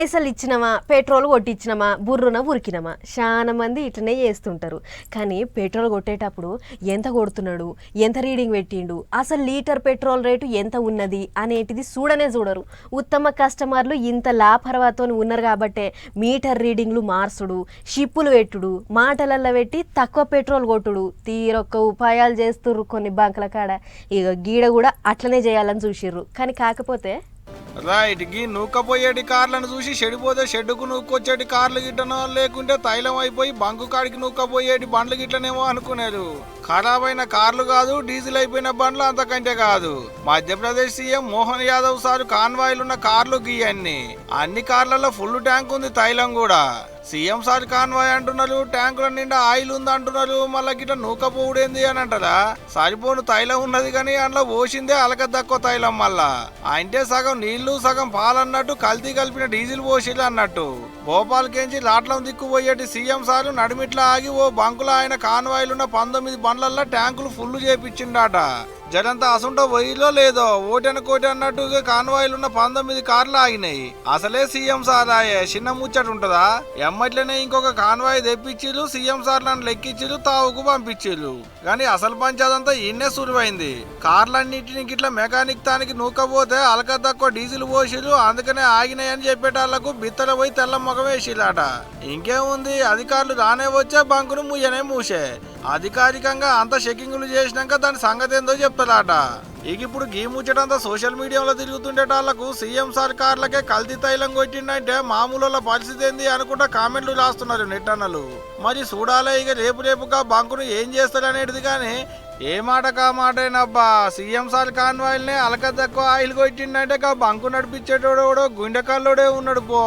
పైసలు ఇచ్చినమా పెట్రోల్ కొట్టించినమా బుర్రున ఉరికినమా చాలా మంది ఇట్లనే చేస్తుంటారు. కానీ పెట్రోల్ కొట్టేటప్పుడు ఎంత కొడుతున్నాడు, ఎంత రీడింగ్ పెట్టిండు, అసలు లీటర్ పెట్రోల్ రేటు ఎంత ఉన్నది అనేటిది చూడనే చూడరు. ఉత్తమ కస్టమర్లు ఇంత లాభర్వాతో ఉన్నారు కాబట్టే మీటర్ రీడింగ్లు మార్చుడు, షిప్పులు పెట్టుడు, మాటలల్లో పెట్టి తక్కువ పెట్రోల్ కొట్టుడు తీరొక్క ఉపాయాలు చేస్తుర్రు కొన్ని బంకుల కాడ. ఇక గీడ కూడా అట్లనే చేయాలని చూసిర్రు. కానీ కాకపోతే రైట్ గీ నూకపోయేటి కార్లను చూసి చెడిపోతే షెడ్డుకు నూక్కొచ్చేటి కార్లు గిట్టనో లేకుంటే తైలం అయిపోయి బంకు కాడికి నూక్కపోయేటి బండ్లు గిట్లనేమో అనుకునేరు. ఖరాబ్ అయిన కార్లు కాదు, డీజిల్ అయిపోయిన బండ్లు అంతకంటే కాదు. మధ్యప్రదేశ్ సీఎం మోహన్ యాదవ్ సార్ కాన్వాయ్లున్న కార్లు గీయన్ని అన్ని కార్లలో ఫుల్ ట్యాంక్ ఉంది, తైలం కూడా. సీఎం సార్ కాన్వాయ్ అంటున్నారు, ట్యాంకుల నిండా ఆయిల్ ఉంది అంటున్నారు, మళ్ళా గిట్ల నూకపోవుడేంది అని అంటారా? సరిపోను తైలం ఉన్నది కానీ అందులో పోసిందే అలక తక్కువ తైలం. మళ్ళా అంటే సగం నీళ్లు సగం పాలన్నట్టు కల్తీ కలిపిన డీజిల్ పోసిలు అన్నట్టు. భోపాల్కేంచి లాట్లం దిక్కుపోయేటి సీఎం సార్ నడిమిట్లా ఆగి ఓ బంకులో ఆయన కాన్వాయ్లున్న 19 బండ్లల్లో ట్యాంకులు ఫుల్ చేపించిండాట. జనంతా అసుంటో పోయిలో లేదో ఓటెన కోటి అన్నట్టుగా కాన్వాయ్లున్న 19 కార్లు ఆగినాయి. అసలే సీఎం సార్ ఆయే చిన్న ముచ్చట ఉంటదా? ఎమ్మట్లనే ఇంకొక కాన్వాయ్ తెప్పించిరు, సీఎం సార్ నన్ను లెక్కిచ్చిరు, తావుకు పంపించిరు. కానీ అసలు పంచాదంతా ఈయనే సురువైంది. కార్లన్నింటినీ గిట్ల మెకానిక్ తానికి నూకపోతే అలక తక్కువ డీజిల్ పోసిరు, అందుకనే ఆగినాయని చెప్పేటాళ్లకు బిత్తర పోయి తెల్ల మొగ వేసిలాట. ఇంకేముంది, అధికారులు రానే వచ్చే బంకును ముయ్యనే మూసే. అధికారికంగా అంత చెకింగ్లు చేసినాక దాని సంగతి ఏందో చెప్తారట. ఇక ఇప్పుడు గీ ముచ్చటంతా సోషల్ మీడియాలో తిరుగుతుండేటాళ్లకు సీఎం సార్ కార్లకే కల్తీ తైలం కొట్టిండంటే మామూలు పరిస్థితి ఏంది అనుకుంటా కామెంట్లు రాస్తున్నారు నెట్టన్నలు. మరి చూడాలే ఇక రేపుగా బంకును ఏం చేస్తారనేది. కానీ ఏ మాట కా మాటేనబ్బా, సీఎం సార్ కాన్వాయ్లనే అలక తక్కువ ఆయిల్ కొట్టిండంటే బంకు నడిపించేటోడో గుండెకల్లోడే ఉన్నాడు పో.